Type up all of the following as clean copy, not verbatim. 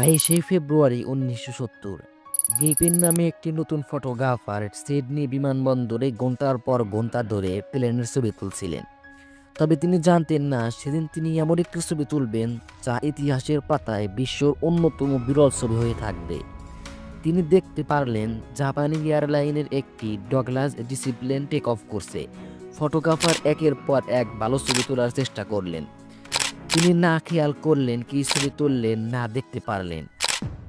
22শে ফেব্রুয়ারি 1970 গিলপিন নামে একটি নতুন ফটোগ্রাফার সিডনি বিমানবন্দরে ঘন্টার পর ঘন্টা ধরে প্লেনের ছবি তুলছিলেন। তবে তিনি জানতেন না সেদিন তিনি এমন একটি ছবি তুলবেন যা ইতিহাসের পাতায় বিশ্বর অন্যতম বিরল ছবি হয়ে থাকবে। তিনি দেখতে পারলেন জাপানি এয়ারলাইনের একটি ডগলাস ডিসিপ্লিন টেক অফ করছে। ফটোগ্রাফার একের পর এক ভালো ছবি তোলার চেষ্টা করলেন। তিনি না খেয়াল করলেন কি ছবি তুললেন না দেখতে পারলেন,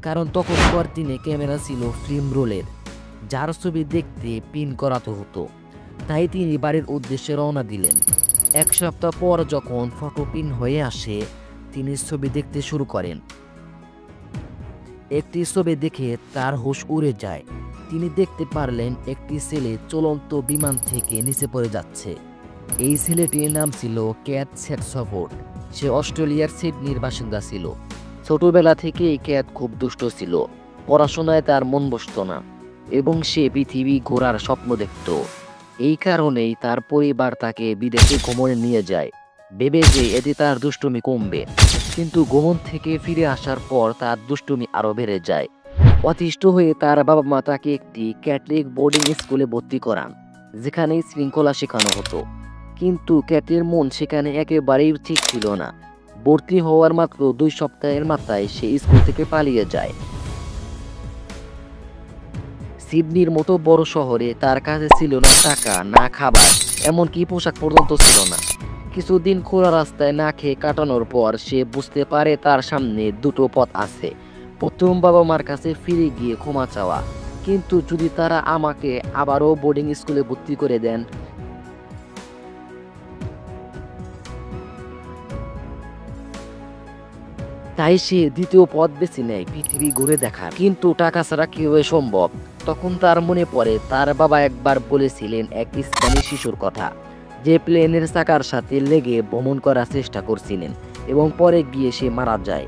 কারণ তখনকার দিনে ক্যামেরা ছিল ফিল্ম রোলের, যার ছবি দেখতে পিন করাতে হতো। তাই তিনি বাড়ির উদ্দেশ্যে রওনা দিলেন। এক সপ্তাহ পর যখন ফটো পিন হয়ে আসে, তিনি ছবি দেখতে শুরু করেন। একটি ছবি দেখে তার হুঁশ উড়ে যায়। তিনি দেখতে পারলেন একটি ছেলে চলন্ত বিমান থেকে নিচে পড়ে যাচ্ছে। এই ছেলেটির নাম ছিল ক্যাথ স্যাটসফোর্ড। সে অস্ট্রেলিয়ার সিডনির বাসিন্দা ছিল। ছোটবেলা থেকেই ক্যাথ খুব দুষ্ট ছিল। পড়াশোনায় তার মন বসত না এবং সে পৃথিবী ঘোরার স্বপ্ন দেখত। এই কারণেই তার পরিবার তাকে বিদেশে ভ্রমণে নিয়ে যায়, ভেবে যে এতে তার দুষ্টুমি কমবে। কিন্তু ভ্রমণ থেকে ফিরে আসার পর তার দুষ্টুমি আরও বেড়ে যায়। অতিষ্ঠ হয়ে তার বাবা মা তাকে একটি ক্যাথলিক বোর্ডিং স্কুলে ভর্তি করান, যেখানে শৃঙ্খলা শেখানো হতো। কিন্তু ক্যাটের মন সেখানে একেবারেই ঠিক ছিল না। ভর্তি হওয়ার মাত্র 2 সপ্তাহের মাথায় সে স্কুল থেকে পালিয়ে যায়। সিডনির মতো বড় শহরে তার কাছে ছিল না টাকা, না খাবার, এমনকি পোশাক পর্যন্ত ছিল না। কিছুদিন খোলা রাস্তায় না খেয়ে কাটানোর পর সে বুঝতে পারে তার সামনে দুটো পথ আছে। প্রথম, বাবা মার কাছে ফিরে গিয়ে ক্ষমা চাওয়া, কিন্তু যদি তারা আমাকে আবারও বোর্ডিং স্কুলে ভর্তি করে দেন। তাই সে দ্বিতীয় পথ বেছে নেয়, পৃথিবী ঘুরে দেখার। কিন্তু টাকা ছাড়া কিভাবে সম্ভব? তখন তার মনে পড়ে তার বাবা একবার বলেছিলেন এক স্প্যানিশ শিশুর কথা, যে প্লেনের চাকার সাথে লেগে ভ্রমণ করার চেষ্টা করছিলেন এবং পরে গিয়ে সে মারা যায়।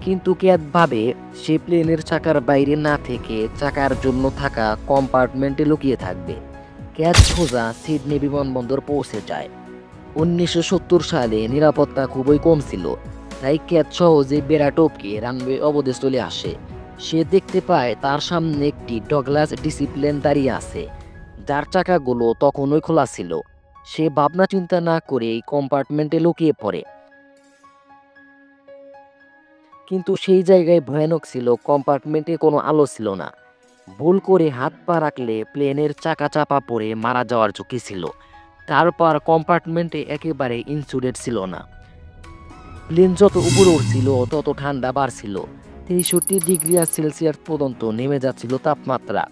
কিন্তু ক্যাথ ভাবে সে প্লেনের চাকার বাইরে না থেকে চাকার জন্য থাকা কম্পার্টমেন্টে লুকিয়ে থাকবে। ক্যাথ সোজা সিডনি বিমানবন্দর পৌঁছে যায়। 1970 সালে নিরাপত্তা খুবই কম ছিল, তাই ক্যাথ সহজে বেড়া টপকে রানওয়ে অবধি চলে আসে। সে দেখতে পায় তার সামনে একটি ডগলাস ডিসিপ্লিন দাঁড়িয়ে আছে, যার চাকাগুলো তখনই খোলা ছিল। সে ভাবনা চিন্তা না করে এই কম্পার্টমেন্টে লুকিয়ে পড়ে। কিন্তু সেই জায়গায় ভয়ানক ছিল, কম্পার্টমেন্টে কোনো আলো ছিল না। ভুল করে হাত পা রাখলে প্লেনের চাকা চাপা পড়ে মারা যাওয়ার ঝুঁকি ছিল। তারপর কম্পার্টমেন্টে একেবারে ইনসুলেট ছিল না। প্লেন যত উপরে উঠছিল তত ঠান্ডা বাড়ছিল। 63 ডিগ্রি সেলসিয়াস পর্যন্ত নেমে যাচ্ছিল তাপমাত্রা,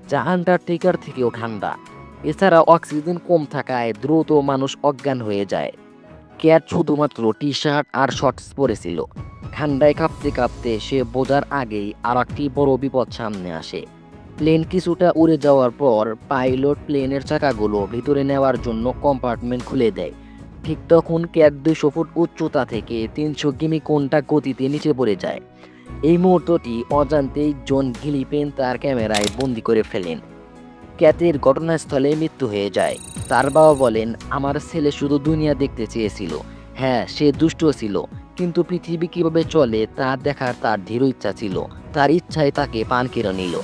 যা আন্টার্কটিকার থেকেও ঠান্ডা। এছাড়া অক্সিজেন কম থাকায় দ্রুত মানুষ অজ্ঞান হয়ে যায়। ক্যাট শুধুমাত্র টি শার্ট আর শর্টস পরেছিল। ঠান্ডায় কাঁপতে কাঁপতে সে বোঝার আগেই আর একটি বড় বিপদ সামনে আসে। প্লেন কিছুটা উড়ে যাওয়ার পর পাইলট প্লেনের চাকাগুলো ভিতরে নেওয়ার জন্য কম্পার্টমেন্ট খুলে দেয়। ঠিক তখন ক্যাট 200 ফুট উচ্চতা থেকে 300 কিমি ঘন্টা গতিতে নিচে পড়ে যায়। এই মুহূর্তটি অজান্তেই জন গিলিপেন তার ক্যামেরায় বন্দি করে ফেলেন। ক্যাটের ঘটনাস্থলে মৃত্যু হয়ে যায়। তার বাবা বলেন, আমার ছেলে শুধু দুনিয়া দেখতে চেয়েছিল। হ্যাঁ, সে দুষ্ট ছিল, কিন্তু পৃথিবী কিভাবে চলে তা দেখার তার দৃঢ় ইচ্ছা ছিল। তার ইচ্ছায় তাকে পান কেড়ে নিল।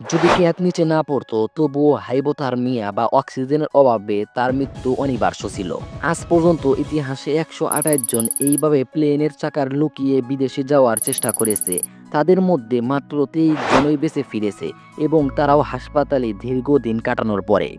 যদি ক্যাথ নিচে না পড়তো, তবুও হাইপোথার্মিয়া বা অক্সিজেনের অভাবে তার মৃত্যু অনিবার্য ছিল। আজ পর্যন্ত ইতিহাসে 128 জন এইভাবে প্লেনের চাকার লুকিয়ে বিদেশে যাওয়ার চেষ্টা করেছে। তাদের মধ্যে মাত্র 23 জনই বেঁচে ফিরেছে এবং তারাও হাসপাতালে দীর্ঘদিন কাটানোর পরে।